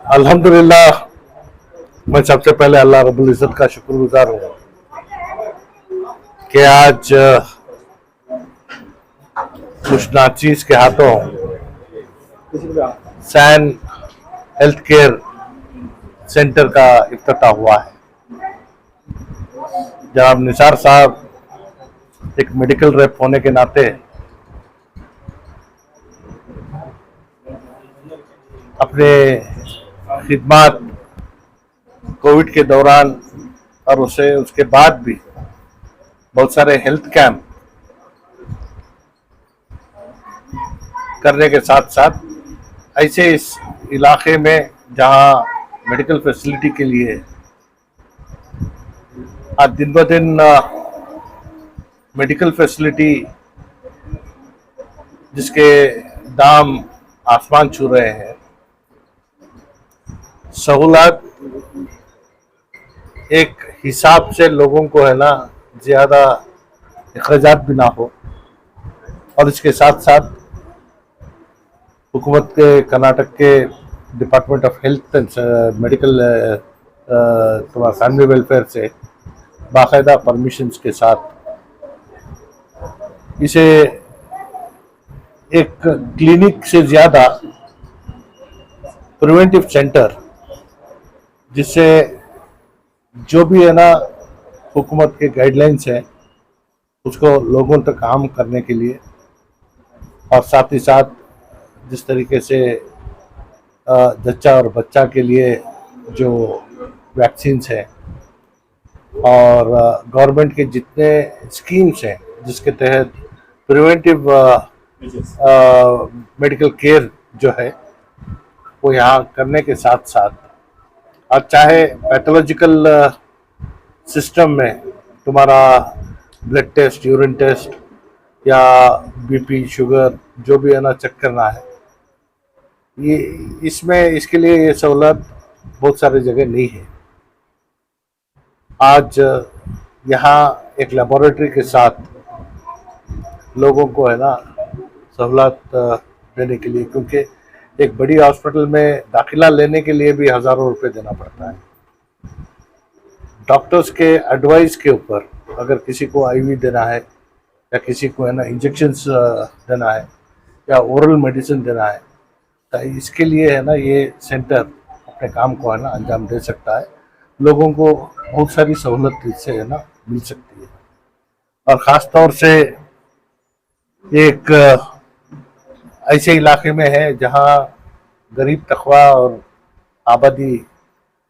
अल्हम्दुलिल्लाह। मैं सबसे पहले अल्लाह रब्बुल इज़्ज़त का शुक्रगुजार हूँ कि आज कुछ नाचीज के हाथों सैन हेल्थ केयर सेंटर का इफ्तिताह हुआ है। जनाब निसार साहब एक मेडिकल रेप होने के नाते अपने खिदमात कोविड के दौरान और उसके बाद भी बहुत सारे हेल्थ कैंप करने के साथ साथ ऐसे इस इलाके में जहां मेडिकल फैसिलिटी के लिए आज दिन ब दिन मेडिकल फैसिलिटी जिसके दाम आसमान छू रहे हैं, सहूलत एक हिसाब से लोगों को है ना ज़्यादा अखराजात भी ना हो, और इसके साथ साथ हुकूमत के कर्नाटक के department of health and medical तुम्हारा फैमिली वेलफेयर से बाकायदा परमिशंस के साथ इसे एक क्लिनिक से ज़्यादा प्रिवेंटिव सेंटर, जिससे जो भी है ना हुकूमत के गाइडलाइंस है उसको लोगों तक आम करने के लिए, और साथ ही साथ जिस तरीके से जच्चा और बच्चा के लिए जो वैक्सीन्स हैं और गवर्नमेंट के जितने स्कीम्स हैं जिसके तहत प्रिवेंटिव मेडिकल केयर जो है वो यहाँ करने के साथ साथ, और चाहे पैथोलॉजिकल सिस्टम में तुम्हारा ब्लड टेस्ट, यूरिन टेस्ट या बीपी, शुगर जो भी है ना चेक करना है, ये इसमें इसके लिए ये सहूलत बहुत सारी जगह नहीं है। आज यहाँ एक लेबोरेटरी के साथ लोगों को है ना सहूलत देने के लिए, क्योंकि एक बड़ी हॉस्पिटल में दाखिला लेने के लिए भी हज़ारों रुपए देना पड़ता है। डॉक्टर्स के एडवाइस के ऊपर अगर किसी को आईवी देना है या किसी को है ना इंजेक्शंस देना है या ओरल मेडिसिन देना है, तो इसके लिए है ना ये सेंटर अपने काम को है ना अंजाम दे सकता है। लोगों को बहुत सारी सहूलत इससे है ना मिल सकती है, और ख़ास तौर से एक ऐसे इलाके में है जहाँ गरीब तकवा और आबादी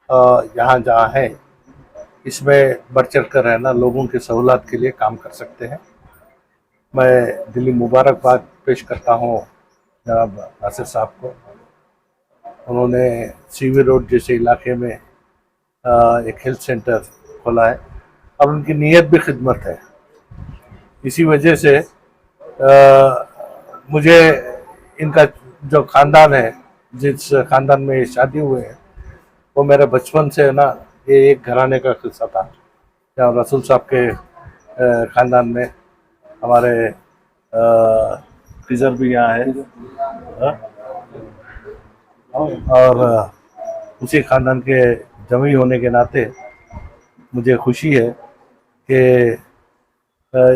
यहाँ जहाँ है, इसमें बढ़ चढ़ कर रहना लोगों के सहूलत के लिए काम कर सकते हैं। मैं दिली मुबारकबाद पेश करता हूँ जनाब नासिर साहब को। उन्होंने सीवी रोड जैसे इलाके में एक हेल्थ सेंटर खोला है और उनकी नीयत भी खिदमत है। इसी वजह से मुझे इनका जो ख़ानदान है, जिस ख़ानदान में शादी हुए हैं, वो मेरे बचपन से है ना ये एक घराने का किस्सा था। जहाँ रसूल साहब के ख़ानदान में हमारे टीचर भी यहाँ है, और उसी ख़ानदान के जमी होने के नाते मुझे खुशी है कि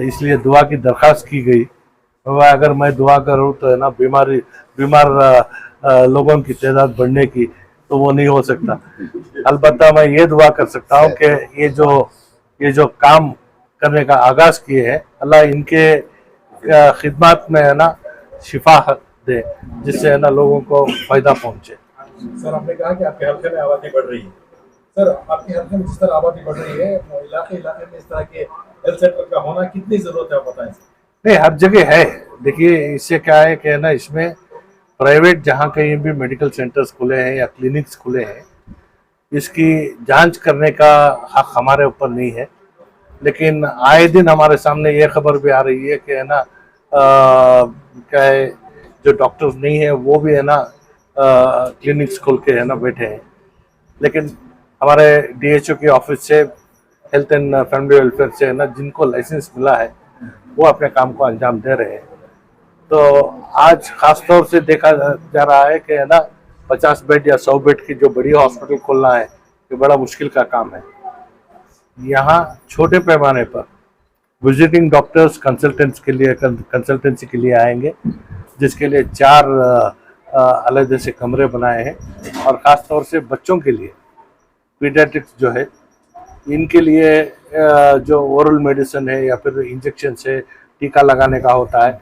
इसलिए दुआ की दरख्वास्त की गई। अगर मैं दुआ करूँ तो है ना बीमार लोगों की तादाद बढ़ने की, तो वो नहीं हो सकता। अलबत्ता मैं ये दुआ कर सकता हूँ कि ये जो काम करने का आगाज़ किए हैं, अल्लाह इनके खिदमत में है ना शिफा दे, जिससे है ना लोगों को फ़ायदा पहुँचे। सर, आपने कहा कि आपके हल्के में आबादी बढ़ रही है। सर, आपके हल्के में जिस तरह आबादी बढ़ रही है, इलाके में इस तरह के हेल्थ सेंटर का होना कितनी ज़रूरत है, आप बताएं। नहीं, हर जगह है। देखिए, इससे क्या है कि ना इसमें प्राइवेट जहाँ कहीं भी मेडिकल सेंटर्स खुले हैं या क्लिनिक्स खुले हैं, इसकी जांच करने का हक हमारे ऊपर नहीं है। लेकिन आए दिन हमारे सामने ये खबर भी आ रही है कि है ना क्या है, जो डॉक्टर्स नहीं है वो भी है ना क्लिनिक्स खोल के है ना बैठे हैं। लेकिन हमारे डीएचओ के ऑफिस से, हेल्थ एंड फैमिली वेलफेयर से है ना जिनको लाइसेंस मिला है वो अपने काम को अंजाम दे रहे हैं। तो आज खास तौर से देखा जा रहा है कि है ना 50 बेड या 100 बेड की जो बड़ी हॉस्पिटल खोलना है ये बड़ा मुश्किल का काम है। यहाँ छोटे पैमाने पर विजिटिंग डॉक्टर्स कंसल्टेंसी के लिए आएंगे, जिसके लिए 4 अलग से कमरे बनाए हैं और ख़ास तौर से बच्चों के लिए पीडियाट्रिक्स जो है इनके लिए जो ओरल मेडिसिन है या फिर इंजेक्शन से टीका लगाने का होता है,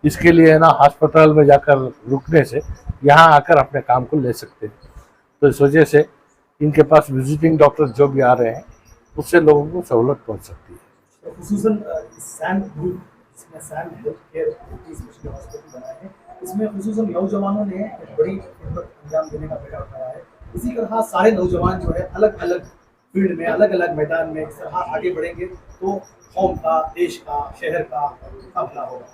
इसके लिए है ना अस्पताल में जाकर रुकने से यहाँ आकर अपने काम को ले सकते हैं। तो इस वजह से इनके पास विजिटिंग डॉक्टर जो भी आ रहे हैं उससे लोगों को सहूलत पहुँच सकती है। खुसूसन सैन ग्रुप, इसमें Sain health care special hospital बनाए हैं, इसमें खुसूसन नौजवानों ने एक बड़ी खिदमत अंजाम देने का बेड़ा उठाया है। इसी तरह सारे नौजवान जो है अलग अलग फील्ड में, अलग अलग मैदान में इस तरह आगे बढ़ेंगे तो कौम का, देश का, शहर का भला होगा।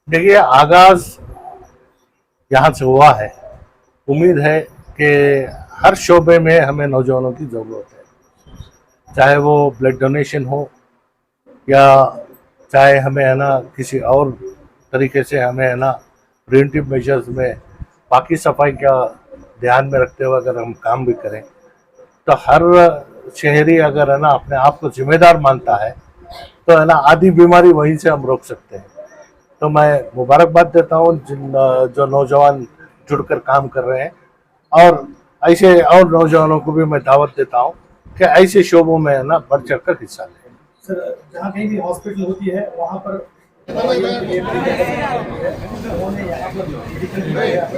देखिए, आगाज यहाँ से हुआ है। उम्मीद है कि हर शोबे में हमें नौजवानों की ज़रूरत है, चाहे वो ब्लड डोनेशन हो या चाहे हमें है ना किसी और तरीके से हमें है ना प्रिवेंटिव मेजर्स में बाकी सफाई का ध्यान में रखते हुए अगर हम काम भी करें तो हर शहरी अगर है ना अपने आप को जिम्मेदार मानता है तो है ना आधी बीमारी वहीं से हम रोक सकते हैं। तो मैं मुबारकबाद देता हूँ जिन जो नौजवान जुड़कर काम कर रहे हैं, और ऐसे और नौजवानों को भी मैं दावत देता हूँ कि ऐसे शोबों में है ना बढ़ चढ़कर हिस्सा लें। सर, जहाँ कहीं भी हॉस्पिटल होती है वहाँ पर दवाइयों के लिए उन्होंने यहाँ पर मेडिकल भी किया है।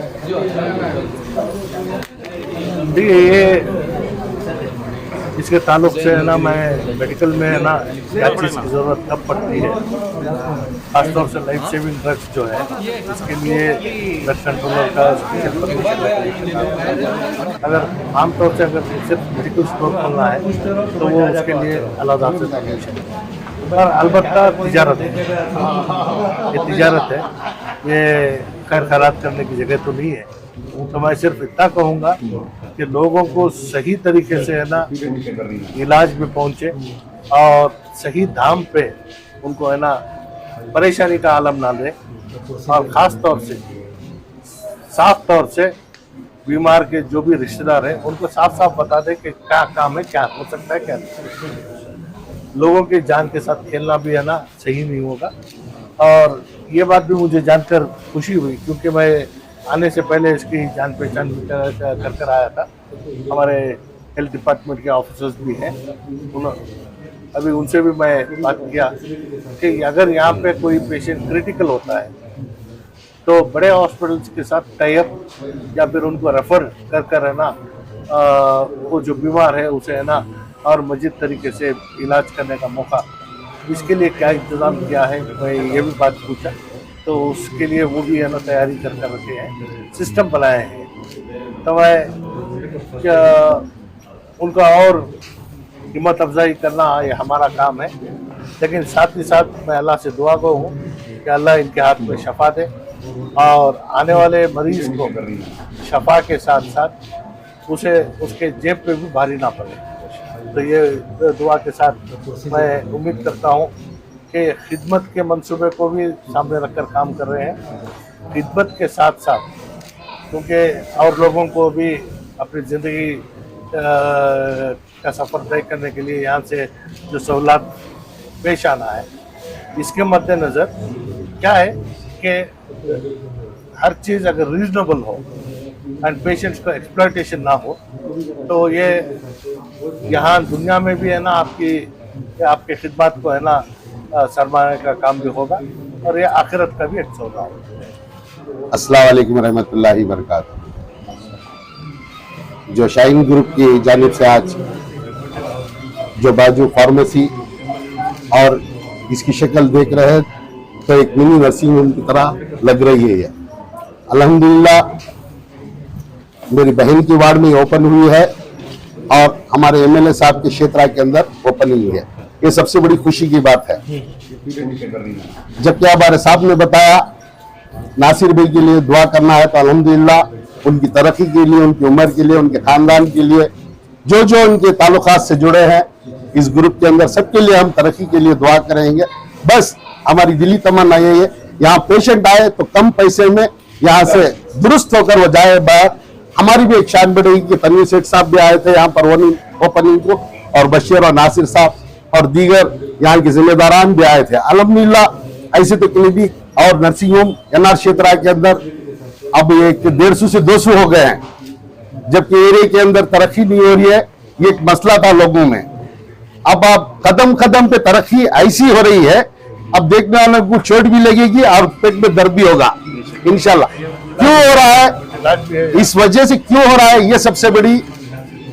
देखिए, ये इसके ताल्लुक से है ना मैं मेडिकल में है ना क्या चीज़ की ज़रूरत कब पड़ती है, खासतौर से लाइफ सेविंग ड्रग्स जो है इसके लिए ड्रग कंट्रोलर का स्पेशल परमिशन है। अगर आमतौर से अगर सिर्फ मेडिकल स्टोर खोलना है तो वो उसके लिए अलग से परमिशन है। और अलबत्ता तिजारत है, ये तिजारत है, ये खैर खैरात करने की जगह तो नहीं है। तो मैं सिर्फ इतना कहूँगा कि लोगों को सही तरीके से है ना इलाज में पहुँचे और सही दाम पे उनको है ना परेशानी का आलम ना दे, और ख़ास तौर से साफ तौर से बीमार के जो भी रिश्तेदार हैं उनको साफ साफ बता दें कि क्या काम है, क्या हो सकता है, क्या नहीं। लोगों की जान के साथ खेलना भी है ना सही नहीं होगा। और ये बात भी मुझे जानकर खुशी हुई क्योंकि मैं आने से पहले इसकी जान पहचान कर आया था। हमारे हेल्थ डिपार्टमेंट के ऑफिसर्स भी हैं, अभी उनसे भी मैं बात किया कि अगर यहाँ पे कोई पेशेंट क्रिटिकल होता है तो बड़े हॉस्पिटल्स के साथ टाई अप या फिर उनको रेफर कर है ना वो जो बीमार है उसे है ना और मजीद तरीके से इलाज करने का मौका, इसके लिए क्या इंतज़ाम किया है, मैं ये भी बात पूछा तो उसके लिए वो भी है ना तैयारी कर रखे हैं, सिस्टम बनाए हैं। तो मैं क्या उनका और हिम्मत अफजाई करना ये हमारा काम है, लेकिन साथ ही साथ मैं अल्लाह से दुआ को हूँ कि अल्लाह इनके हाथ में शफा दे और आने वाले मरीज को शफा के साथ साथ उसे उसके जेब पे भी भारी ना पड़े। तो ये दुआ के साथ मैं उम्मीद करता हूँ कि खिदमत के मंसूबे को भी सामने रखकर काम कर रहे हैं, खिदमत के साथ साथ, क्योंकि और लोगों को भी अपनी ज़िंदगी का सफ़र तय करने के लिए यहाँ से जो सहूलत पेश आना है, इसके मद्देनज़र क्या है कि हर चीज़ अगर रीजनेबल हो एंड पेशेंट्स को एक्सप्लॉयटेशन ना हो तो ये यहाँ दुनिया में भी है ना आपके खिदमत को है ना सरमाने का काम भी होगा और ये आखिरत का भी एक सौदा होगा। अस्सलाम वालेकुम रहमतुल्लाहि बरकातहू। जो शाइन ग्रुप की जानिब से आज जो बाजू फार्मेसी और इसकी शक्ल देख रहे हैं तो एक मिनी नर्सिंग होम की तरह लग रही है। अल्हम्दुलिल्लाह मेरी बहन की वार्ड में ओपन हुई है और हमारे एमएलए साहब के क्षेत्र के अंदर ओपनिंग है। ये सबसे बड़ी खुशी की बात है। जबकि हमारे साहब ने बताया नासिर भाई के लिए दुआ करना है तो अल्हम्दुलिल्लाह उनकी तरक्की के लिए, उनकी उम्र के लिए, उनके खानदान के लिए, जो जो उनके ताल्लुकात से जुड़े हैं इस ग्रुप के अंदर, सबके लिए हम तरक्की के लिए दुआ करेंगे। बस हमारी दिली तमन्ना यही है यहाँ पेशेंट आए तो कम पैसे में यहाँ से दुरुस्त होकर वो जाए बाहर, हमारी भी एक शान बढ़ेगी कि तनवीर सेठ साहब भी आए थे यहाँ पर ओपनिंग को, और बशीर और नासिर साहब और दीगर यहाँ के जिम्मेदारान भी आए थे। अल्हम्दुलिल्लाह ऐसे तो क्लिनिक और नर्सिंग होम एनआर क्षेत्र के अंदर अब एक 150 से 200 हो गए हैं, जबकि एरिया के अंदर तरक्की नहीं हो रही है। ये एक मसला था लोगों में। अब कदम कदम पे तरक्की ऐसी हो रही है, अब देखने वालों को चोट भी लगेगी और पेट में दर्द भी होगा इंशाल्लाह। क्यों हो रहा है, इस वजह से क्यों हो रहा है, ये सबसे बड़ी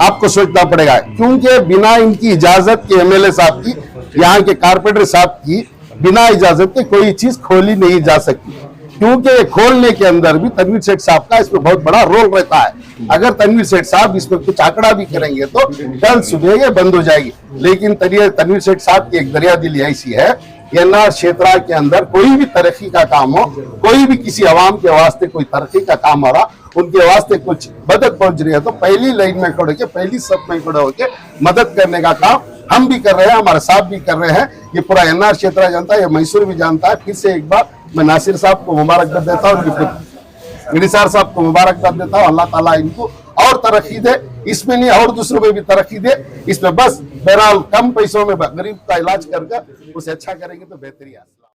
आपको सोचना पड़ेगा। क्योंकि बिना इनकी इजाजत के एमएलए साहब की, यहाँ के कारपोरेटर साहब की बिना इजाजत के कोई चीज खोली नहीं जा सकती, क्योंकि खोलने के अंदर भी तनवीर सेठ साहब का इसमें बहुत बड़ा रोल रहता है। अगर तनवीर सेठ साहब इसमें कुछ आंकड़ा भी करेंगे तो कल सुबह ये बंद हो जाएगी। लेकिन तनवीर सेठ साहब की एक दरिया दिली ऐसी है, एनआर क्षेत्र के अंदर कोई भी तरक्की का काम हो, कोई भी किसी आवाम के वास्ते कोई तरक्की का काम हो रहा, उनके वास्ते कुछ मदद पहुंच रही है तो पहली लाइन में खड़े के, पहली सब में खड़े होकर मदद करने का काम हम भी कर रहे हैं, हमारे साथ भी कर रहे हैं। ये पूरा एनआर क्षेत्र जानता है, ये मैसूर भी जानता है। फिर से एक बार मैं नासिर साहब को मुबारकबाद देता हूँ, निसार साहब को मुबारकबाद देता हूँ। अल्लाह ताला इनको और तरक्की दे, इसमें नहीं और दूसरों में भी तरक्की दे। इसमें बस बहरहाल कम पैसों में गरीब का इलाज करके उसे अच्छा करेंगे तो बेहतरी है।